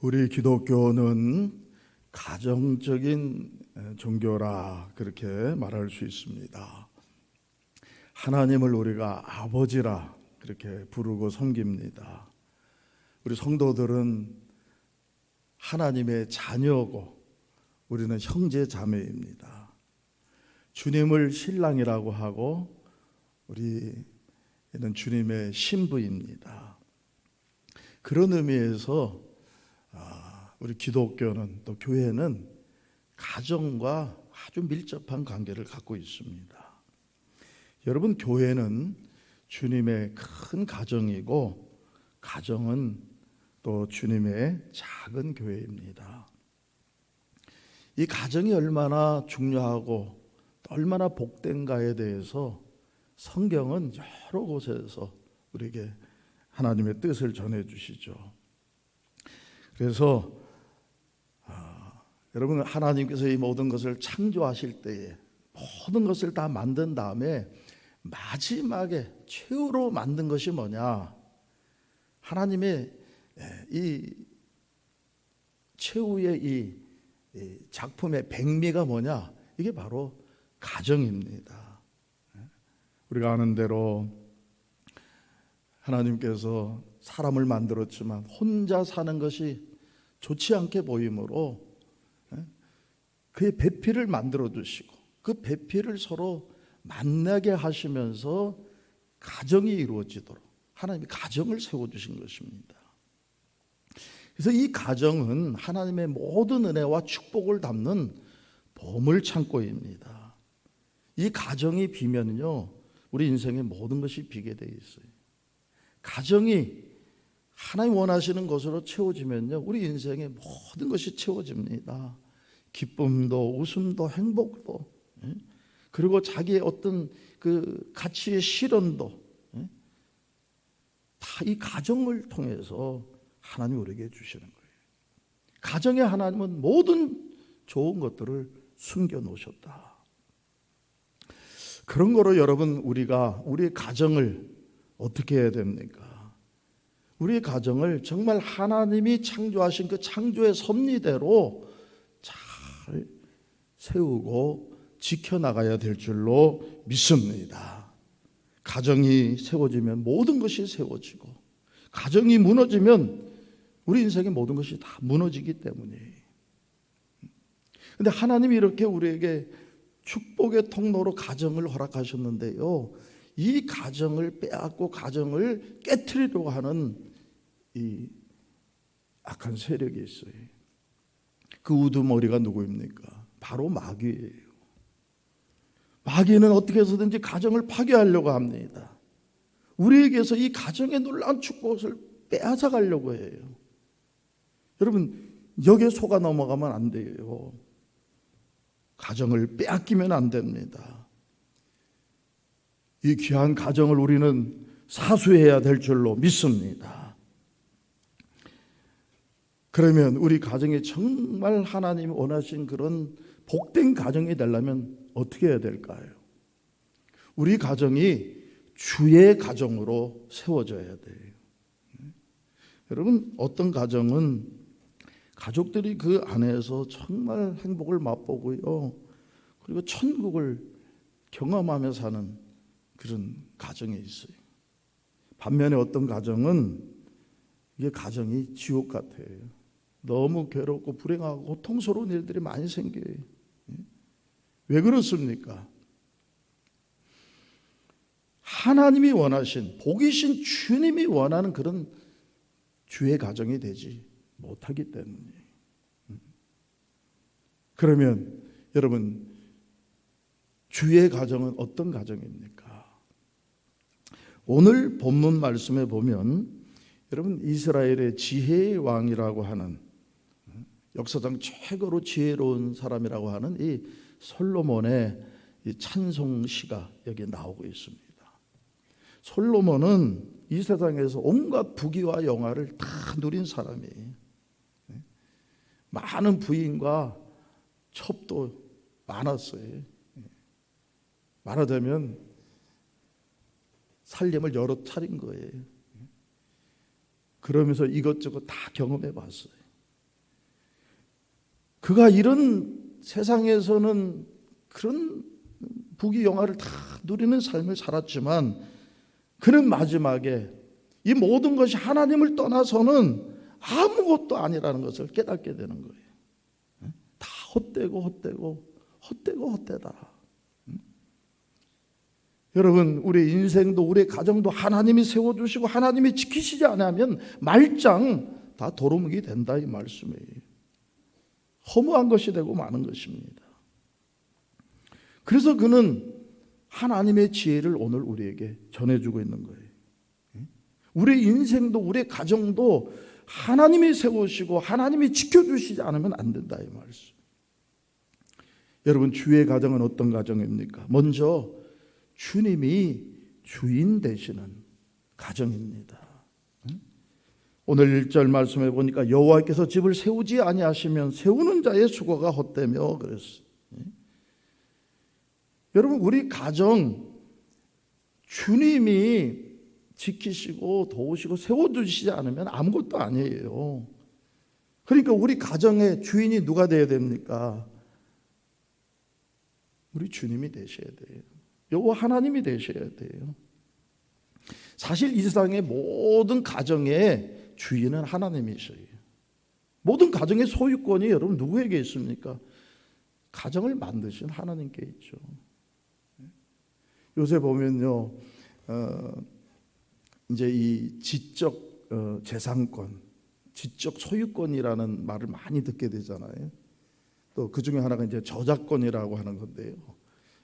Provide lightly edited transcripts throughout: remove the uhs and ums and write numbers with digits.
우리 기독교는 가정적인 종교라 그렇게 말할 수 있습니다. 하나님을 우리가 아버지라 그렇게 부르고 섬깁니다. 우리 성도들은 하나님의 자녀고 우리는 형제 자매입니다. 주님을 신랑이라고 하고 우리는 주님의 신부입니다. 그런 의미에서 우리 기독교는 또 교회는 가정과 아주 밀접한 관계를 갖고 있습니다. 여러분, 교회는 주님의 큰 가정이고 가정은 또 주님의 작은 교회입니다. 이 가정이 얼마나 중요하고 또 얼마나 복된가에 대해서 성경은 여러 곳에서 우리에게 하나님의 뜻을 전해주시죠. 그래서 여러분, 하나님께서 이 모든 것을 창조하실 때에 모든 것을 다 만든 다음에 마지막에 최후로 만든 것이 뭐냐? 하나님의 이 최후의 이 작품의 백미가 뭐냐? 이게 바로 가정입니다. 우리가 아는 대로 하나님께서 사람을 만들었지만 혼자 사는 것이 좋지 않게 보이므로 그의 배필을 만들어 주시고 그 배필을 서로 만나게 하시면서 가정이 이루어지도록 하나님이 가정을 세워주신 것입니다. 그래서 이 가정은 하나님의 모든 은혜와 축복을 담는 보물창고입니다. 이 가정이 비면요 우리 인생의 모든 것이 비게 되어 있어요. 가정이 하나님 원하시는 것으로 채워지면요 우리 인생의 모든 것이 채워집니다. 기쁨도 웃음도 행복도 그리고 자기의 어떤 그 가치의 실현도 다 이 가정을 통해서 하나님이 우리에게 주시는 거예요. 가정에 하나님은 모든 좋은 것들을 숨겨 놓으셨다. 그런 거로 여러분 우리가 우리의 가정을 어떻게 해야 됩니까? 우리의 가정을 정말 하나님이 창조하신 그 창조의 섭리대로 잘 세우고 지켜나가야 될 줄로 믿습니다. 가정이 세워지면 모든 것이 세워지고 가정이 무너지면 우리 인생의 모든 것이 다 무너지기 때문이에요. 그런데 하나님이 이렇게 우리에게 축복의 통로로 가정을 허락하셨는데요 이 가정을 빼앗고 가정을 깨트리려고 하는 이 악한 세력이 있어요. 그 우두머리가 누구입니까? 바로 마귀예요. 마귀는 어떻게 해서든지 가정을 파괴하려고 합니다. 우리에게서 이 가정의 놀라운 축복을 빼앗아 가려고 해요. 여러분, 여기에 속아 넘어가면 안 돼요. 가정을 빼앗기면 안 됩니다. 이 귀한 가정을 우리는 사수해야 될 줄로 믿습니다. 그러면 우리 가정이 정말 하나님이 원하신 그런 복된 가정이 되려면 어떻게 해야 될까요? 우리 가정이 주의 가정으로 세워져야 돼요. 여러분, 어떤 가정은 가족들이 그 안에서 정말 행복을 맛보고요 그리고 천국을 경험하며 사는 그런 가정이 있어요. 반면에 어떤 가정은 이게 가정이 지옥 같아요. 너무 괴롭고 불행하고 고통스러운 일들이 많이 생겨요. 왜 그렇습니까? 하나님이 원하신 복이신 주님이 원하는 그런 주의 가정이 되지 못하기 때문이에요. 그러면 여러분 주의 가정은 어떤 가정입니까? 오늘 본문 말씀에 보면 여러분 이스라엘의 지혜의 왕이라고 하는 역사상 최고로 지혜로운 사람이라고 하는 이 솔로몬의 이 찬송시가 여기 나오고 있습니다. 솔로몬은 이 세상에서 온갖 부귀와 영화를 다 누린 사람이에요. 많은 부인과 첩도 많았어요. 말하자면 살림을 여러 차린 거예요. 그러면서 이것저것 다 경험해 봤어요. 그가 이런 세상에서는 그런 부귀영화를 다 누리는 삶을 살았지만 그는 마지막에 이 모든 것이 하나님을 떠나서는 아무것도 아니라는 것을 깨닫게 되는 거예요. 다 헛되다. 여러분, 우리 인생도 우리 가정도 하나님이 세워주시고 하나님이 지키시지 않으면 말짱 다 도루묵이 된다 이 말씀이에요. 허무한 것이 되고 마는 것입니다. 그래서 그는 하나님의 지혜를 오늘 우리에게 전해주고 있는 거예요. 우리 인생도 우리 가정도 하나님이 세우시고 하나님이 지켜주시지 않으면 안 된다 이 말씀. 여러분, 주의 가정은 어떤 가정입니까? 먼저 주님이 주인 되시는 가정입니다. 오늘 1절 말씀해 보니까 여호와께서 집을 세우지 아니하시면 세우는 자의 수고가 헛되며 그랬어요. 여러분, 우리 가정 주님이 지키시고 도우시고 세워주시지 않으면 아무것도 아니에요. 그러니까 우리 가정의 주인이 누가 되어야 됩니까? 우리 주님이 되셔야 돼요. 여호와 하나님이 되셔야 돼요. 사실 이 세상의 모든 가정의 주인은 하나님이셔요. 모든 가정의 소유권이 여러분 누구에게 있습니까? 가정을 만드신 하나님께 있죠. 요새 보면요, 이제 이 지적 재산권, 지적 소유권이라는 말을 많이 듣게 되잖아요. 또 그 중에 하나가 이제 저작권이라고 하는 건데요.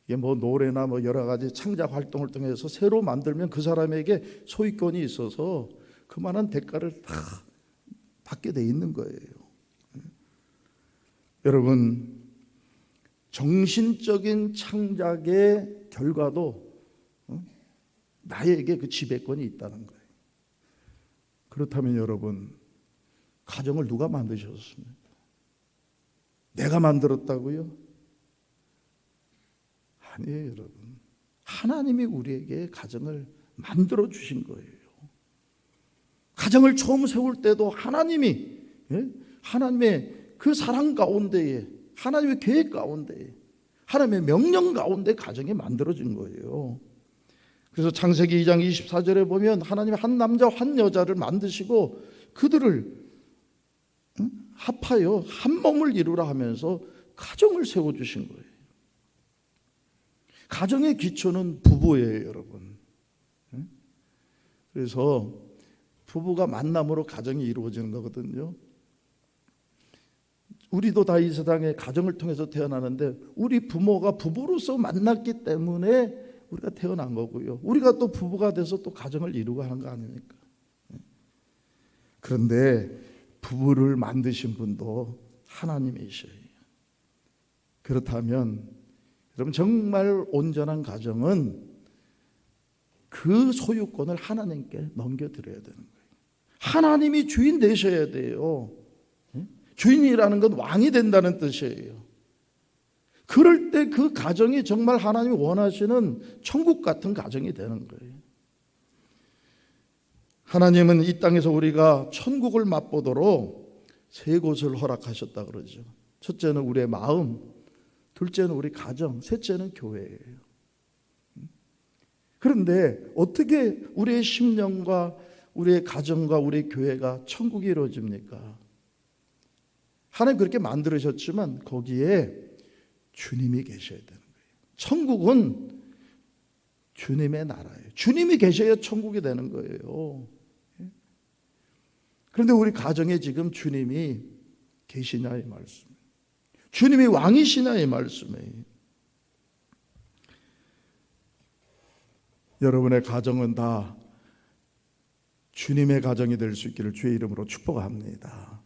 이게 뭐 노래나 뭐 여러 가지 창작 활동을 통해서 새로 만들면 그 사람에게 소유권이 있어서 그만한 대가를 다 받게 돼 있는 거예요. 여러분, 정신적인 창작의 결과도 나에게 그 지배권이 있다는 거예요. 그렇다면 여러분, 가정을 누가 만드셨습니까? 내가 만들었다고요? 아니에요, 여러분. 하나님이 우리에게 가정을 만들어 주신 거예요. 가정을 처음 세울 때도 하나님이, 하나님의 그 사랑 가운데에, 하나님의 계획 가운데에, 하나님의 명령 가운데 가정이 만들어진 거예요. 그래서 창세기 2장 24절에 보면 하나님이 한 남자 한 여자를 만드시고 그들을 합하여 한 몸을 이루라 하면서 가정을 세워주신 거예요. 가정의 기초는 부부예요, 여러분. 그래서 부부가 만남으로 가정이 이루어지는 거거든요. 우리도 다 이 세상에 가정을 통해서 태어나는데 우리 부모가 부부로서 만났기 때문에 우리가 태어난 거고요. 우리가 또 부부가 돼서 또 가정을 이루고 하는 거 아닙니까? 그런데 부부를 만드신 분도 하나님이셔요. 그렇다면 여러분, 정말 온전한 가정은 그 소유권을 하나님께 넘겨드려야 되는 거예요. 하나님이 주인 되셔야 돼요. 주인이라는 건 왕이 된다는 뜻이에요. 그럴 때 그 가정이 정말 하나님이 원하시는 천국 같은 가정이 되는 거예요. 하나님은 이 땅에서 우리가 천국을 맛보도록 세 곳을 허락하셨다 그러죠. 첫째는 우리의 마음, 둘째는 우리 가정, 셋째는 교회예요. 그런데 어떻게 우리의 심령과 우리의 가정과 우리의 교회가 천국이 이루어집니까? 하나님 그렇게 만들으셨지만 거기에 주님이 계셔야 되는 거예요. 천국은 주님의 나라예요. 주님이 계셔야 천국이 되는 거예요. 그런데 우리 가정에 지금 주님이 계시냐 이 말씀. 주님이 왕이시냐 이 말씀이에요. 여러분의 가정은 다 주님의 가정이 될 수 있기를 주의 이름으로 축복합니다.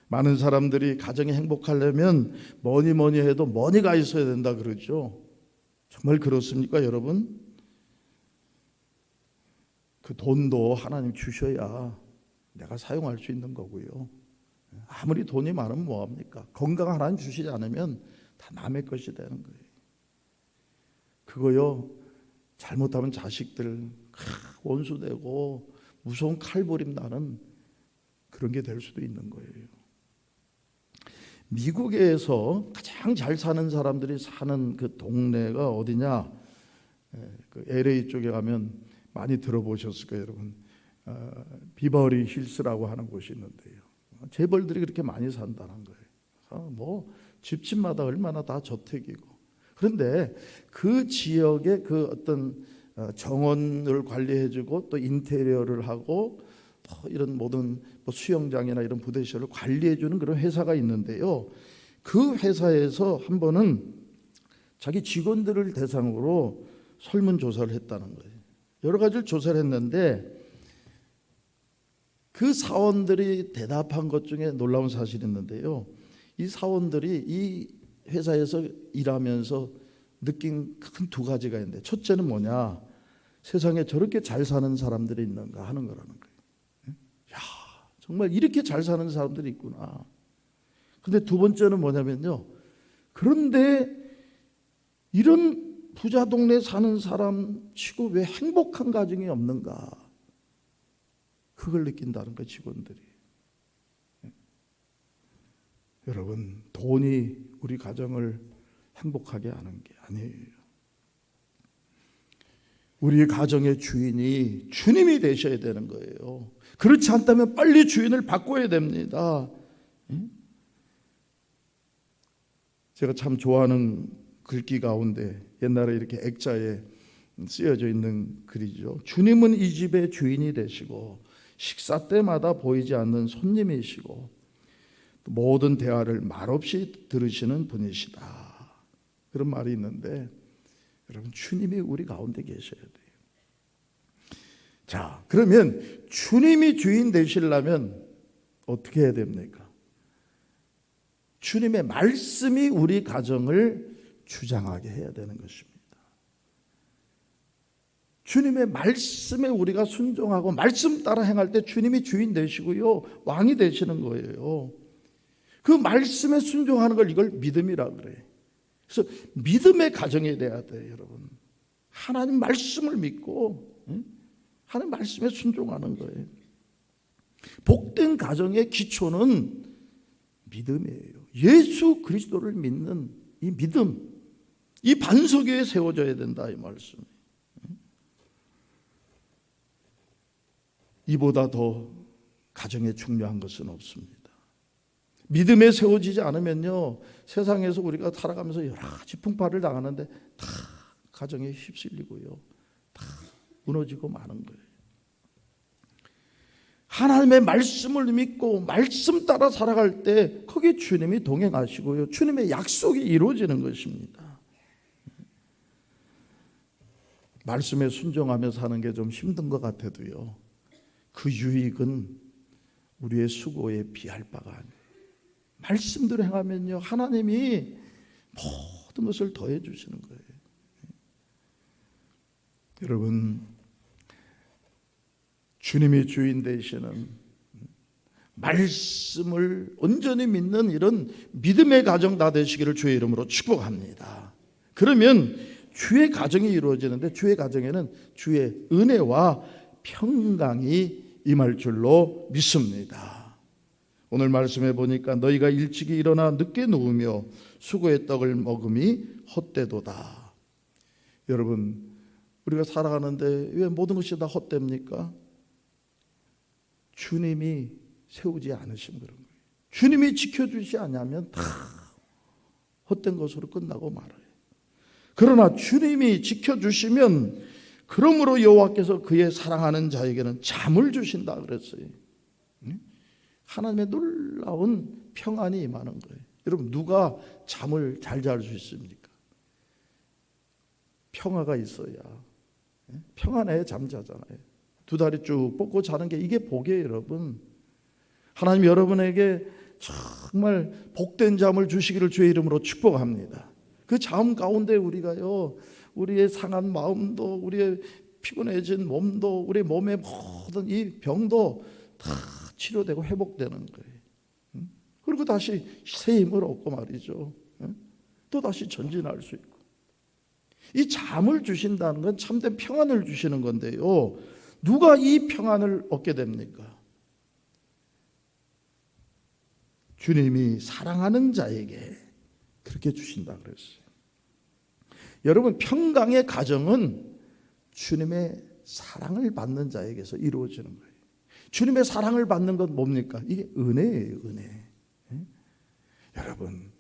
많은 사람들이 가정이 행복하려면 뭐니 해도 머니가 있어야 된다 그러죠. 정말 그렇습니까, 여러분? 그 돈도 하나님 주셔야 내가 사용할 수 있는 거고요. 아무리 돈이 많으면 뭐합니까? 건강 하나님 주시지 않으면 다 남의 것이 되는 거예요. 그거요, 잘못하면 자식들 원수되고 무서운 칼부림 나는 그런 게 될 수도 있는 거예요. 미국에서 가장 잘 사는 사람들이 사는 그 동네가 어디냐? 그 LA 쪽에 가면 많이 들어보셨을 거예요, 여러분. 비버리 힐스라고 하는 곳이 있는데요. 재벌들이 그렇게 많이 산다는 거예요. 뭐 집집마다 얼마나 다 저택이고. 그런데 그 지역의 그 어떤 정원을 관리해주고 또 인테리어를 하고 또 이런 모든 뭐 수영장이나 이런 부대시설을 관리해주는 그런 회사가 있는데요. 그 회사에서 한 번은 자기 직원들을 대상으로 설문조사를 했다는 거예요. 여러 가지를 조사를 했는데 그 사원들이 대답한 것 중에 놀라운 사실이 있는데요. 이 사원들이 이 회사에서 일하면서 느낀 큰 두 가지가 있는데, 첫째는 뭐냐? 세상에 저렇게 잘 사는 사람들이 있는가 하는 거라는 거예요. 야, 정말 이렇게 잘 사는 사람들이 있구나. 근데 두 번째는 뭐냐면요. 그런데 이런 부자 동네에 사는 사람 치고 왜 행복한 가정이 없는가? 그걸 느낀다는 거예요, 직원들이. 여러분, 돈이 우리 가정을 행복하게 하는 게 아니에요. 우리 가정의 주인이 주님이 되셔야 되는 거예요. 그렇지 않다면 빨리 주인을 바꿔야 됩니다. 제가 참 좋아하는 글귀 가운데 옛날에 이렇게 액자에 쓰여져 있는 글이죠. 주님은 이 집의 주인이 되시고 식사 때마다 보이지 않는 손님이시고 모든 대화를 말없이 들으시는 분이시다. 그런 말이 있는데 여러분, 주님이 우리 가운데 계셔야 돼요. 자, 그러면 주님이 주인 되시려면 어떻게 해야 됩니까? 주님의 말씀이 우리 가정을 주장하게 해야 되는 것입니다. 주님의 말씀에 우리가 순종하고 말씀 따라 행할 때 주님이 주인 되시고요, 왕이 되시는 거예요. 그 말씀에 순종하는 걸 이걸 믿음이라 그래요. 그래서 믿음의 가정이 돼야 돼요, 여러분. 하나님 말씀을 믿고 하나님 말씀에 순종하는 거예요. 복된 가정의 기초는 믿음이에요. 예수 그리스도를 믿는 이 믿음, 이 반석 위에 세워져야 된다, 이 말씀. 이보다 더 가정에 중요한 것은 없습니다. 믿음에 세워지지 않으면요, 세상에서 우리가 살아가면서 여러 가지 풍파를 당하는데 다 가정에 휩쓸리고요, 다 무너지고 마는 거예요. 하나님의 말씀을 믿고 말씀 따라 살아갈 때 거기에 주님이 동행하시고요, 주님의 약속이 이루어지는 것입니다. 말씀에 순종하며 사는 게 좀 힘든 것 같아도요, 그 유익은 우리의 수고에 비할 바가 아니에요. 말씀대로 행하면요, 하나님이 모든 것을 더해 주시는 거예요. 여러분, 주님이 주인 되시는 말씀을 온전히 믿는 이런 믿음의 가정 다 되시기를 주의 이름으로 축복합니다. 그러면 주의 가정이 이루어지는데 주의 가정에는 주의 은혜와 평강이 임할 줄로 믿습니다. 오늘 말씀해 보니까 너희가 일찍이 일어나 늦게 누우며 수고의 떡을 먹음이 헛되도다. 여러분, 우리가 살아가는데 왜 모든 것이 다 헛됩니까? 주님이 세우지 않으신 그런 거예요. 주님이 지켜주지 않으면 다 헛된 것으로 끝나고 말아요. 그러나 주님이 지켜주시면 그러므로 여호와께서 그의 사랑하는 자에게는 잠을 주신다 그랬어요. 하나님의 놀라운 평안이 임하는 거예요. 여러분, 누가 잠을 잘 잘 수 있습니까? 평화가 있어야, 평안해야 잠자잖아요. 두 다리 쭉 뻗고 자는 게 이게 복이에요, 여러분. 하나님 여러분에게 정말 복된 잠을 주시기를 주의 이름으로 축복합니다. 그 잠 가운데 우리가요, 우리의 상한 마음도, 우리의 피곤해진 몸도, 우리 몸의 모든 이 병도 다 치료되고 회복되는 거예요. 그리고 다시 새 힘을 얻고 말이죠, 또 다시 전진할 수 있고. 이 잠을 주신다는 건 참된 평안을 주시는 건데요, 누가 이 평안을 얻게 됩니까? 주님이 사랑하는 자에게 그렇게 주신다 그랬어요. 여러분, 평강의 가정은 주님의 사랑을 받는 자에게서 이루어지는 거예요. 주님의 사랑을 받는 건 뭡니까? 이게 은혜예요, 은혜. 여러분,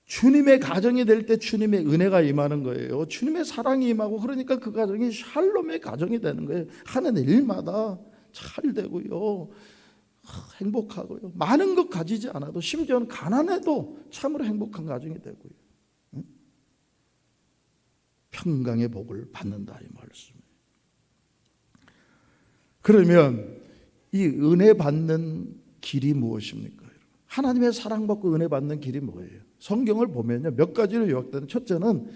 주님의 가정이 될 때 주님의 은혜가 임하는 거예요. 주님의 사랑이 임하고, 그러니까 그 가정이 샬롬의 가정이 되는 거예요. 하는 일마다 잘 되고요, 행복하고요, 많은 것 가지지 않아도, 심지어는 가난해도 참으로 행복한 가정이 되고요, 평강의 복을 받는다 이 말씀이에요. 그러면 이 은혜 받는 길이 무엇입니까? 하나님의 사랑받고 은혜 받는 길이 뭐예요? 성경을 보면요, 몇 가지로 요약되는, 첫째는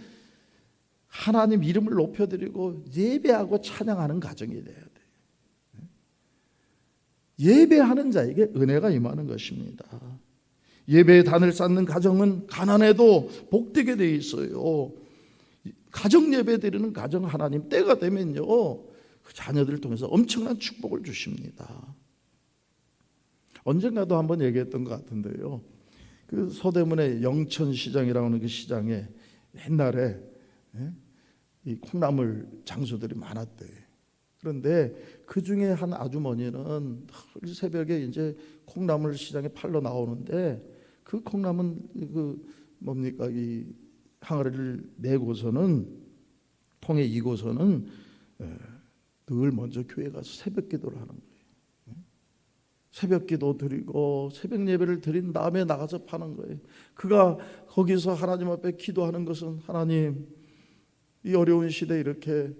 하나님 이름을 높여드리고 예배하고 찬양하는 가정이 돼야 돼요. 예배하는 자에게 은혜가 임하는 것입니다. 예배의 단을 쌓는 가정은 가난해도 복되게 돼 있어요. 가정 예배 드리는 가정, 하나님 때가 되면요, 그 자녀들을 통해서 엄청난 축복을 주십니다. 언젠가도 한번 얘기했던 것 같은데요, 그 서대문의 영천시장이라고 하는 그 시장에 옛날에 이 콩나물 장수들이 많았대. 그런데 그 중에 한 아주머니는 새벽에 이제 콩나물 시장에 팔러 나오는데, 그 콩나물 뭡니까, 이 항아리를 메고서는, 통에 이고서는 늘 먼저 교회 가서 새벽 기도를 하는 거예요. 새벽 기도 드리고 새벽 예배를 드린 다음에 나가서 파는 거예요. 그가 거기서 하나님 앞에 기도하는 것은, 하나님, 이 어려운 시대에 이렇게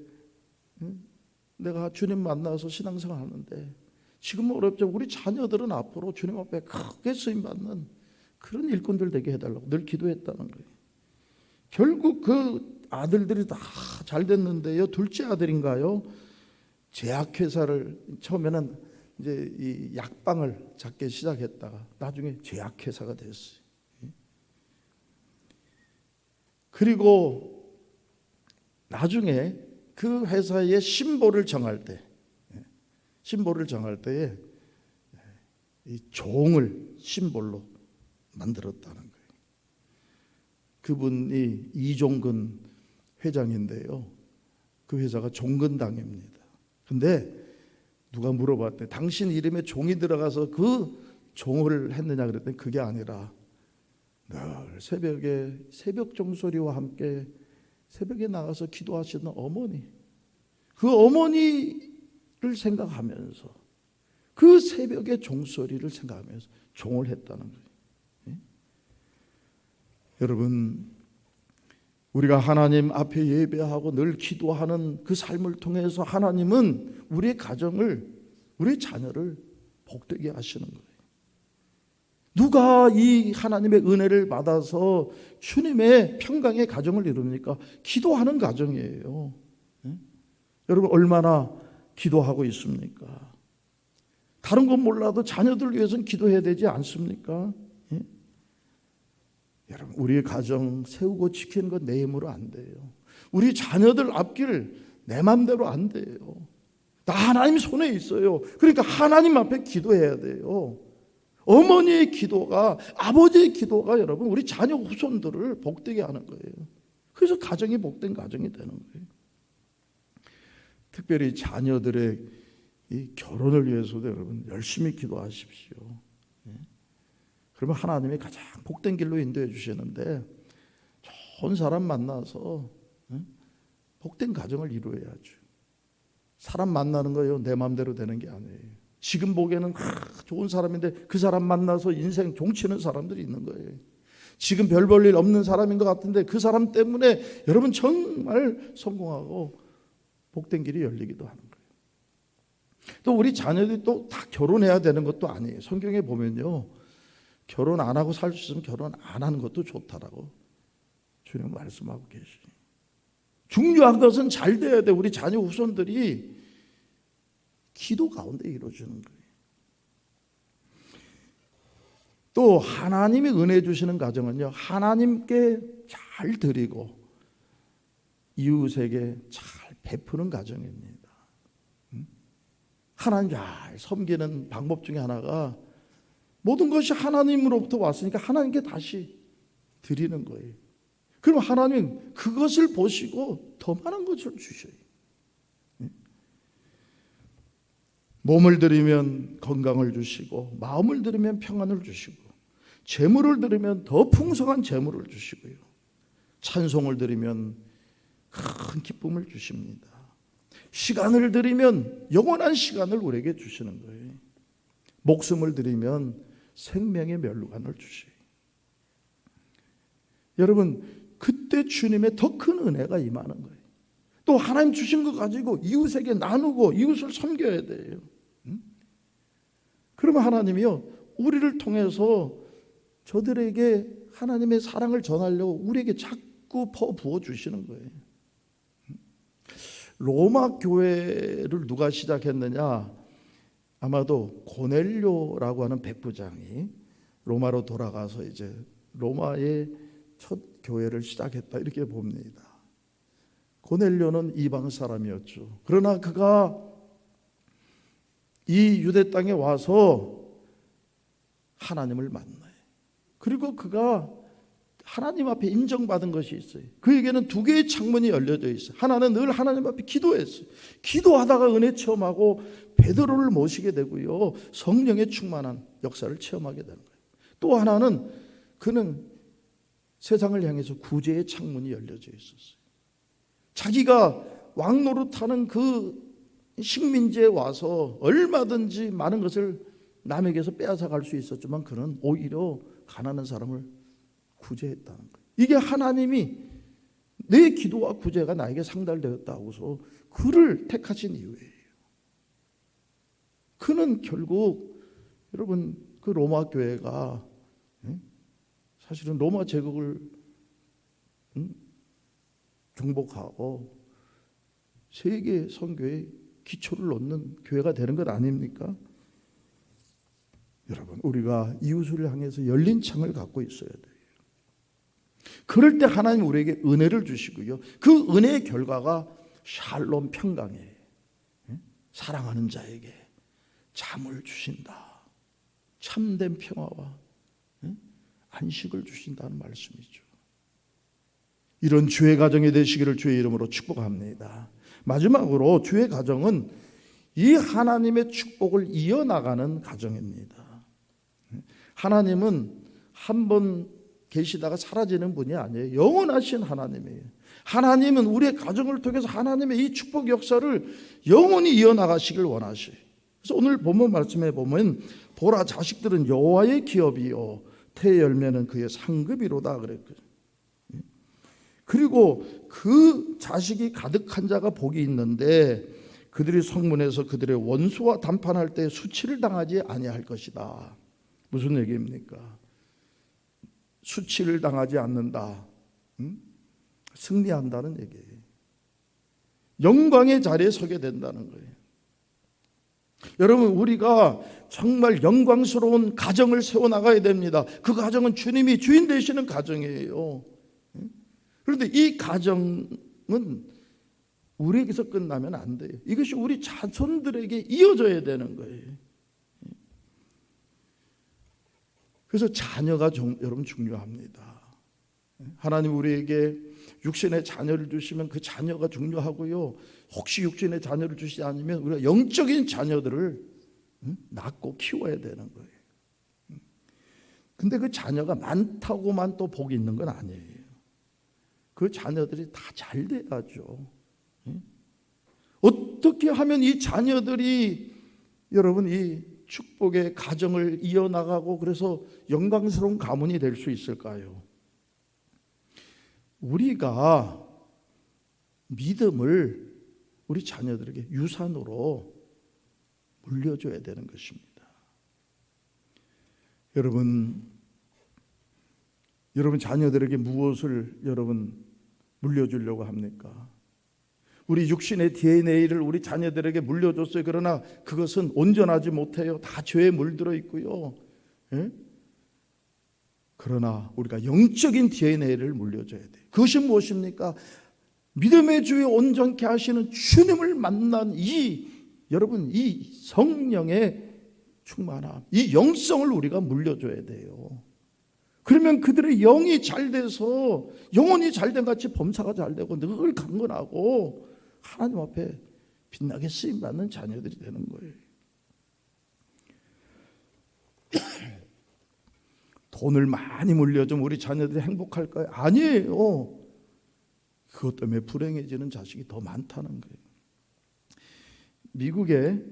내가 주님 만나서 신앙생활 하는데 지금 어렵죠. 우리 자녀들은 앞으로 주님 앞에 크게 쓰임받는 그런 일꾼들 되게 해달라고 늘 기도했다는 거예요. 결국 그 아들들이 다 잘 됐는데요, 둘째 아들인가요, 제약회사를, 처음에는 이제 이 약방을 잡기 시작했다가 나중에 제약회사가 됐어요. 그리고 나중에 그 회사의 심보를 정할 때, 이 종을 심볼로 만들었다는 거예요. 그분이 이종근 회장인데요, 그 회사가 종근당입니다. 근데 누가 물어봤대, 당신 이름에 종이 들어가서 그 종을 했느냐 그랬더니 그게 아니라 늘 새벽에 새벽 종소리와 함께 새벽에 나가서 기도하시는 어머니, 그 어머니를 생각하면서, 그 새벽의 종소리를 생각하면서 종을 했다는 거예요. 여러분, 우리가 하나님 앞에 예배하고 늘 기도하는 그 삶을 통해서 하나님은 우리의 가정을, 우리 자녀를 복되게 하시는 거예요. 누가 이 하나님의 은혜를 받아서 주님의 평강의 가정을 이룹니까? 기도하는 가정이에요. 여러분, 얼마나 기도하고 있습니까? 다른 건 몰라도 자녀들 위해서는 기도해야 되지 않습니까? 여러분, 우리의 가정 세우고 지키는 건 내 힘으로 안 돼요. 우리 자녀들 앞길 내 맘대로 안 돼요. 다 하나님 손에 있어요. 그러니까 하나님 앞에 기도해야 돼요. 어머니의 기도가, 아버지의 기도가 여러분 우리 자녀 후손들을 복되게 하는 거예요. 그래서 가정이 복된 가정이 되는 거예요. 특별히 자녀들의 이 결혼을 위해서도 여러분 열심히 기도하십시오. 그러면 하나님이 가장 복된 길로 인도해 주시는데, 좋은 사람 만나서 복된 가정을 이루어야죠. 사람 만나는 거요, 내 마음대로 되는 게 아니에요. 지금 보기에는 좋은 사람인데 그 사람 만나서 인생 종치는 사람들이 있는 거예요. 지금 별 볼 일 없는 사람인 것 같은데 그 사람 때문에 여러분 정말 성공하고 복된 길이 열리기도 하는 거예요. 또 우리 자녀들이 또 다 결혼해야 되는 것도 아니에요. 성경에 보면요, 결혼 안 하고 살 수 있으면 결혼 안 하는 것도 좋다라고 주님 말씀하고 계시죠. 중요한 것은 잘 돼야 돼. 우리 자녀 후손들이 기도 가운데 이루어지는 거예요. 또 하나님이 은혜 주시는 가정은요, 하나님께 잘 드리고 이웃에게 잘 베푸는 가정입니다. 하나님 잘 섬기는 방법 중에 하나가 모든 것이 하나님으로부터 왔으니까 하나님께 다시 드리는 거예요. 그럼 하나님 그것을 보시고 더 많은 것을 주셔요. 몸을 드리면 건강을 주시고, 마음을 드리면 평안을 주시고, 재물을 드리면 더 풍성한 재물을 주시고요, 찬송을 드리면 큰 기쁨을 주십니다. 시간을 드리면 영원한 시간을 우리에게 주시는 거예요. 목숨을 드리면 생명의 멸류관을 주셔요. 여러분, 그때 주님의 더 큰 은혜가 임하는 거예요. 또 하나님 주신 거 가지고 이웃에게 나누고 이웃을 섬겨야 돼요. 그러면 하나님이요, 우리를 통해서 저들에게 하나님의 사랑을 전하려고 우리에게 자꾸 부어 주시는 거예요. 로마 교회를 누가 시작했느냐? 아마도 고넬료라고 하는 백부장이 로마로 돌아가서 이제 로마의 첫 교회를 시작했다, 이렇게 봅니다. 고넬료는 이방 사람이었죠. 그러나 그가 이 유대 땅에 와서 하나님을 만나요. 그리고 그가 하나님 앞에 인정받은 것이 있어요. 그에게는 두 개의 창문이 열려져 있어요. 하나는 늘 하나님 앞에 기도했어요. 기도하다가 은혜 체험하고 베드로를 모시게 되고요, 성령의 충만한 역사를 체험하게 되는 거예요. 또 하나는 그는 세상을 향해서 구제의 창문이 열려져 있었어요. 자기가 왕노릇하는 그 식민지에 와서 얼마든지 많은 것을 남에게서 빼앗아 갈 수 있었지만 그는 오히려 가난한 사람을 구제했다는 거예요. 이게 하나님이 내 기도와 구제가 나에게 상달되었다고서 그를 택하신 이유예요. 그는 결국 여러분 그 로마 교회가 사실은 로마 제국을 정복하고 세계 선교의 기초를 놓는 교회가 되는 것 아닙니까? 여러분, 우리가 이웃을 향해서 열린 창을 갖고 있어야 돼요. 그럴 때 하나님 우리에게 은혜를 주시고요, 그 은혜의 결과가 샬롬, 평강이에요. 사랑하는 자에게 잠을 주신다, 참된 평화와 안식을 주신다는 말씀이죠. 이런 주의 가정이 되시기를 주의 이름으로 축복합니다. 마지막으로 주의 가정은 이 하나님의 축복을 이어나가는 가정입니다. 하나님은 한 번 계시다가 사라지는 분이 아니에요. 영원하신 하나님이에요. 하나님은 우리의 가정을 통해서 하나님의 이 축복 역사를 영원히 이어나가시길 원하셔요. 그래서 오늘 본문 말씀에 보면 보라, 자식들은 여호와의 기업이요 태의 열매는 그의 상급이로다 그랬거든요. 그리고 그 자식이 가득한 자가 복이 있는데 그들이 성문에서 그들의 원수와 담판할 때 수치를 당하지 아니할 것이다. 무슨 얘기입니까? 수치를 당하지 않는다, 승리한다는 얘기예요. 영광의 자리에 서게 된다는 거예요. 여러분, 우리가 정말 영광스러운 가정을 세워나가야 됩니다. 그 가정은 주님이 주인 되시는 가정이에요. 그런데 이 가정은 우리에게서 끝나면 안 돼요. 이것이 우리 자손들에게 이어져야 되는 거예요. 그래서 자녀가 여러분 중요합니다. 하나님 우리에게 육신의 자녀를 주시면 그 자녀가 중요하고요, 혹시 육신의 자녀를 주시지 않으면 우리가 영적인 자녀들을 낳고 키워야 되는 거예요. 근데 그 자녀가 많다고만 또 복이 있는 건 아니에요. 그 자녀들이 다 잘 돼야죠. 어떻게 하면 이 자녀들이 여러분 이 축복의 가정을 이어나가고 그래서 영광스러운 가문이 될 수 있을까요? 우리가 믿음을 우리 자녀들에게 유산으로 물려줘야 되는 것입니다. 여러분 자녀들에게 무엇을 여러분 물려주려고 합니까? 우리 육신의 DNA를 우리 자녀들에게 물려줬어요. 그러나 그것은 온전하지 못해요. 다 죄에 물들어 있고요. 그러나 우리가 영적인 DNA를 물려줘야 돼요. 그것이 무엇입니까? 믿음의 주에 온전케 하시는 주님을 만난 여러분 이 성령의 충만함, 이 영성을 우리가 물려줘야 돼요. 그러면 그들의 영이 잘 돼서 영혼이 잘된 같이 범사가 잘 되고 늘 강건하고 하나님 앞에 빛나게 쓰임받는 자녀들이 되는 거예요. 돈을 많이 물려주면 우리 자녀들이 행복할까요? 아니에요. 그것 때문에 불행해지는 자식이 더 많다는 거예요. 미국의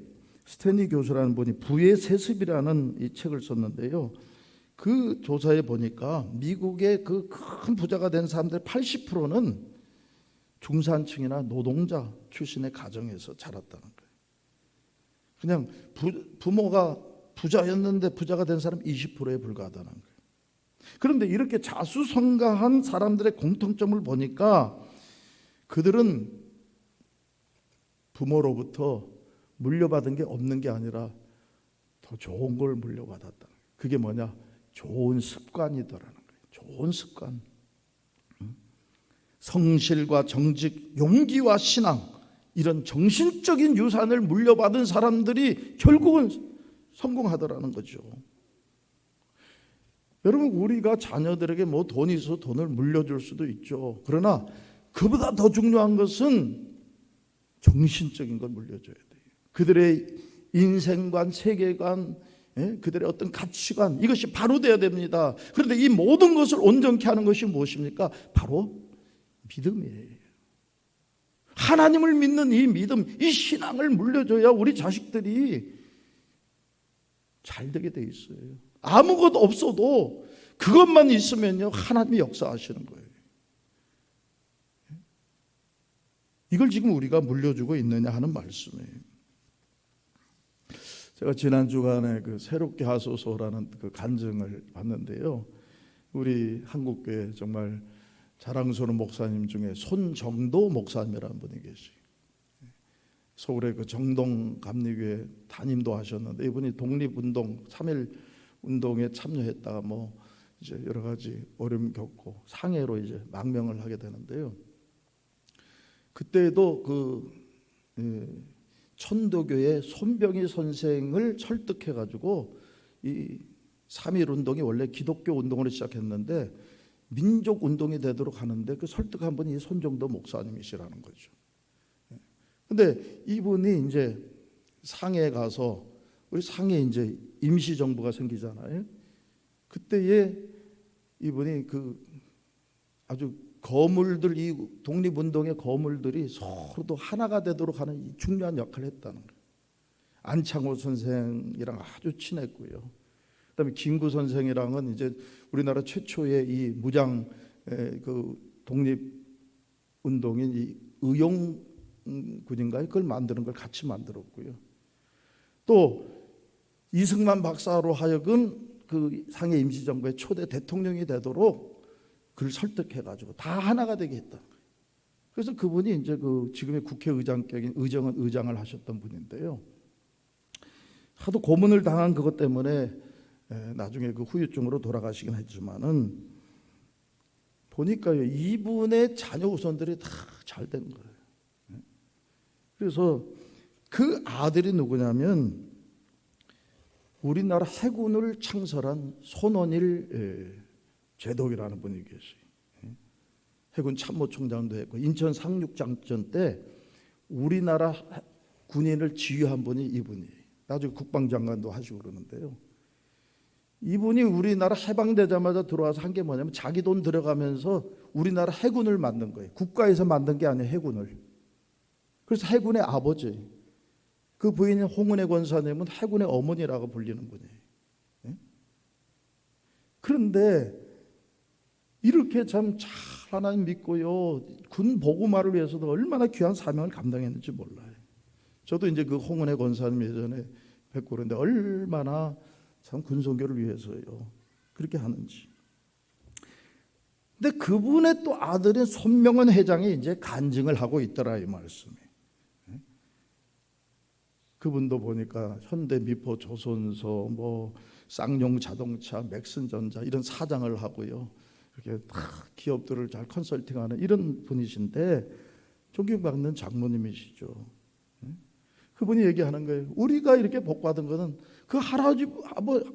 스탠리 교수라는 분이 부의 세습이라는 이 책을 썼는데요. 그 조사에 보니까 미국의 그 큰 부자가 된 사람들 80%는 중산층이나 노동자 출신의 가정에서 자랐다는 거예요. 그냥 부모가 부자였는데 부자가 된 사람 20%에 불과하다는 거예요. 그런데 이렇게 자수성가한 사람들의 공통점을 보니까 그들은 부모로부터 물려받은 게 없는 게 아니라 더 좋은 걸 물려받았다. 그게 뭐냐? 좋은 습관이더라는 거예요. 좋은 습관. 성실과 정직, 용기와 신앙, 이런 정신적인 유산을 물려받은 사람들이 결국은 성공하더라는 거죠. 여러분, 우리가 자녀들에게 뭐 돈이 있어서 돈을 물려줄 수도 있죠. 그러나 그보다 더 중요한 것은 정신적인 걸 물려줘야 돼요. 그들의 인생관, 세계관, 그들의 어떤 가치관, 이것이 바로 돼야 됩니다. 그런데 이 모든 것을 온전케 하는 것이 무엇입니까? 바로 믿음이에요. 하나님을 믿는 이 믿음, 이 신앙을 물려줘야 우리 자식들이 잘 되게 돼 있어요. 아무것도 없어도 그것만 있으면요, 하나님이 역사하시는 거예요. 이걸 지금 우리가 물려주고 있느냐 하는 말씀이에요. 제가 지난 주간에 그 새롭게 하소서라는 그 간증을 봤는데요. 우리 한국교회 정말 자랑스러운 목사님 중에 손정도 목사님이라는 분이 계시고, 서울의 그 정동 감리교회 담임도 하셨는데, 이분이 독립운동 3.1 운동에 참여했다가 뭐 이제 여러 가지 어려움 겪고 상해로 이제 망명을 하게 되는데요. 그때도 그 천도교의 손병희 선생을 설득해 가지고 이 3.1 운동이 원래 기독교 운동으로 시작했는데 민족 운동이 되도록 하는데 그 설득한 분이 손정도 목사님이시라는 거죠. 근데 이분이 이제 상해에 가서, 우리 상해에 이제 임시정부가 생기잖아요. 그때에 이분이 그 아주 거물들, 이 독립운동의 거물들이 서로도 하나가 되도록 하는 중요한 역할을 했다는 거예요. 안창호 선생이랑 아주 친했고요. 그다음에 김구 선생이랑은 이제 우리나라 최초의 이 무장 그 독립운동인 이 의용군인가요? 그걸 만드는 걸 같이 만들었고요. 또 이승만 박사로 하여금 그 상해 임시정부의 초대 대통령이 되도록 그를 설득해가지고 다 하나가 되게 했다. 그래서 그분이 이제 그 지금의 국회의장격인 의정은 의장을 하셨던 분인데요. 하도 고문을 당한 그것 때문에 나중에 그 후유증으로 돌아가시긴 했지만은 보니까요, 이분의 자녀 후손들이 다 잘 된 거예요. 그래서 그 아들이 누구냐면 우리나라 해군을 창설한 손원일 제독이라는 분이 계세요. 해군 참모총장도 했고 인천 상륙작전 때 우리나라 군인을 지휘한 분이 이분이에요. 나중에 국방장관도 하시고 그러는데요. 이분이 우리나라 해방되자마자 들어와서 한 게 뭐냐면 자기 돈 들어가면서 우리나라 해군을 만든 거예요. 국가에서 만든 게 아니에요. 해군을. 그래서 해군의 아버지, 그 부인인 홍은혜 권사님은 해군의 어머니라고 불리는 분이에요. 그런데 이렇게 참 잘 하나님 믿고요, 군 보고마를 위해서도 얼마나 귀한 사명을 감당했는지 몰라요. 저도 이제 그 홍은혜 권사님 예전에 뵙고 그런데 얼마나 참 군선교를 위해서요 그렇게 하는지. 근데 그분의 또 아들인 손명은 회장이 이제 간증을 하고 있더라 이 말씀이. 그분도 보니까 현대 미포 조선소, 뭐 쌍용 자동차, 맥슨전자 이런 사장을 하고요. 이렇게 다 기업들을 잘 컨설팅하는 이런 분이신데 존경받는 장로님이시죠. 그분이 얘기하는 거예요. 우리가 이렇게 복 받은 거는 그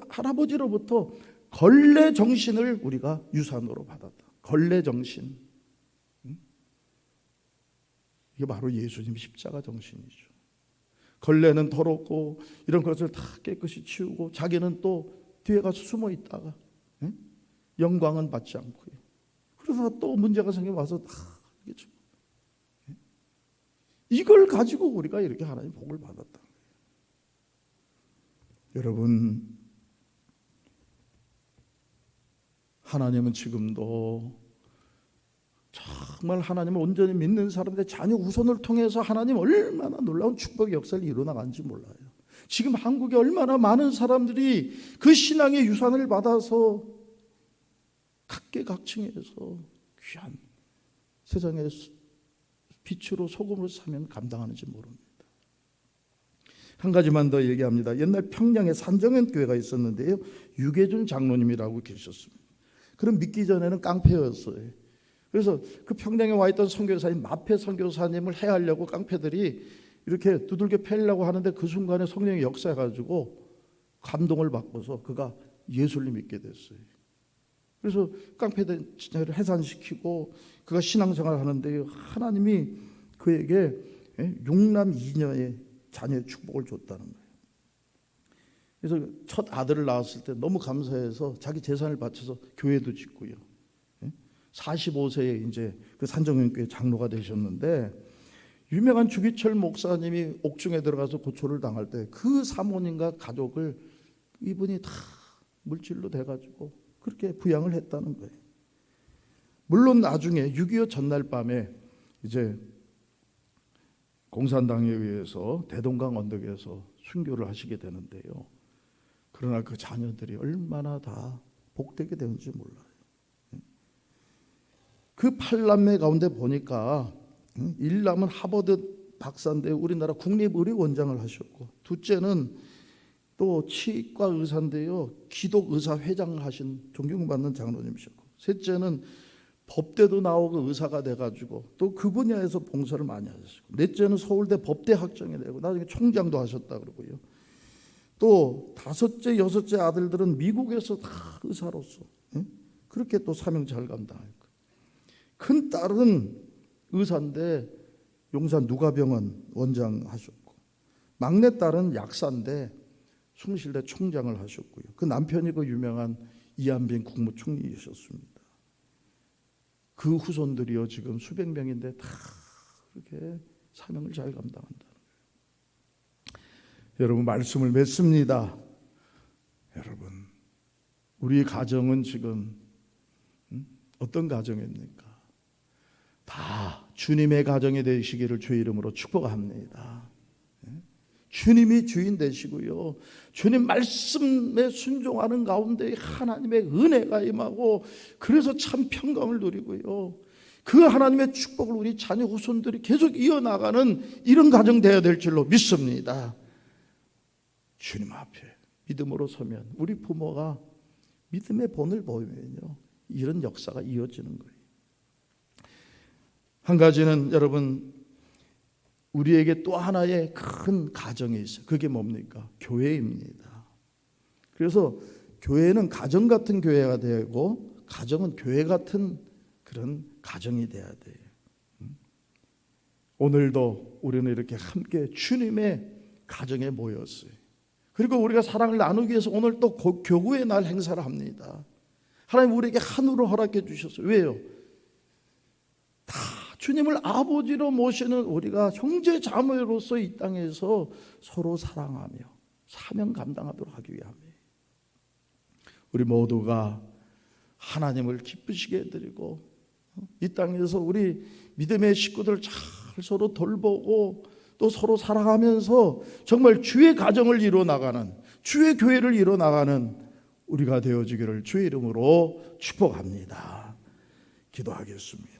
할아버지로부터 걸레 정신을 우리가 유산으로 받았다. 걸레 정신. 이게 바로 예수님 십자가 정신이죠. 걸레는 더럽고 이런 것을 다 깨끗이 치우고 자기는 또 뒤에 가서 숨어 있다가 영광은 받지 않고요. 그러다가 또 문제가 생겨 와서 다 하겠죠. 이걸 가지고 우리가 이렇게 하나님 복을 받았다. 여러분, 하나님은 지금도 정말 하나님을 온전히 믿는 사람들의 자녀 후손을 통해서 하나님 얼마나 놀라운 축복의 역사를 이루어나가는지 몰라요. 지금 한국에 얼마나 많은 사람들이 그 신앙의 유산을 받아서 각계각층에서 귀한 세상의 빛으로 소금으로 사면 감당하는지 모릅니다. 한 가지만 더 얘기합니다. 옛날 평양에 산정현 교회가 있었는데요, 유계준 장로님이라고 계셨습니다. 그럼 믿기 전에는 깡패였어요. 그래서 그 평양에 와 있던 선교사님, 마패 선교사님을 해하려고 깡패들이 이렇게 두들겨 패려고 하는데 그 순간에 성령이 역사해가지고 감동을 받고서 그가 예수를 믿게 됐어요. 그래서 깡패들 진짜를 해산시키고 그가 신앙생활을 하는데 하나님이 그에게 6남 2녀의 자녀의 축복을 줬다는 거예요. 그래서 첫 아들을 낳았을 때 너무 감사해서 자기 재산을 바쳐서 교회도 짓고요. 45세에 이제 그 산정현교회 장로가 되셨는데, 유명한 주기철 목사님이 옥중에 들어가서 고초를 당할 때 그 사모님과 가족을 이분이 다 물질로 돼가지고 그렇게 부양을 했다는 거예요. 물론 나중에 6.25 전날 밤에 이제 공산당에 의해서 대동강 언덕에서 순교를 하시게 되는데요. 그러나 그 자녀들이 얼마나 다 복되게 되는지 몰라요. 그 8남매 가운데 보니까 1남은 하버드 박사인데 우리나라 국립의료원장을 하셨고, 둘째는 또 치과 의사인데요, 기독의사회장을 하신 존경받는 장로님이셨고, 셋째는 법대도 나오고 의사가 돼가지고 또 그 분야에서 봉사를 많이 하셨고, 넷째는 서울대 법대 학장이 되고 나중에 총장도 하셨다 그러고요. 또 다섯째, 여섯째 아들들은 미국에서 다 의사로서 그렇게 또 사명 잘 감당했고, 큰 딸은 의사인데 용산 누가병원 원장 하셨고, 막내 딸은 약사인데 숭실대 총장을 하셨고요. 그 남편이 그 유명한 이한빈 국무총리이셨습니다. 그 후손들이요 지금 수백 명인데 다 그렇게 사명을 잘 감당한다는 거예요. 여러분, 말씀을 맺습니다. 여러분, 우리 가정은 지금 어떤 가정입니까? 다 주님의 가정이 되시기를 주의 이름으로 축복합니다. 주님이 주인 되시고요, 주님 말씀에 순종하는 가운데 하나님의 은혜가 임하고, 그래서 참 평강을 누리고요, 그 하나님의 축복을 우리 자녀 후손들이 계속 이어나가는 이런 가정 되어야 될 줄로 믿습니다. 주님 앞에 믿음으로 서면, 우리 부모가 믿음의 본을 보이면요 이런 역사가 이어지는 거예요. 한 가지는 여러분, 우리에게 또 하나의 큰 가정이 있어요. 그게 뭡니까? 교회입니다. 그래서 교회는 가정 같은 교회가 되고, 가정은 교회 같은 그런 가정이 돼야 돼요. 오늘도 우리는 이렇게 함께 주님의 가정에 모였어요. 그리고 우리가 사랑을 나누기 위해서 오늘 또 교구의 날 행사를 합니다. 하나님 우리에게 한우를 허락해 주셨어요. 왜요? 다 주님을 아버지로 모시는 우리가 형제 자매로서 이 땅에서 서로 사랑하며 사명 감당하도록 하기 위함이에요. 우리 모두가 하나님을 기쁘시게 해드리고, 이 땅에서 우리 믿음의 식구들 잘 서로 돌보고 또 서로 사랑하면서 정말 주의 가정을 이루어나가는, 주의 교회를 이루어나가는 우리가 되어지기를 주의 이름으로 축복합니다. 기도하겠습니다.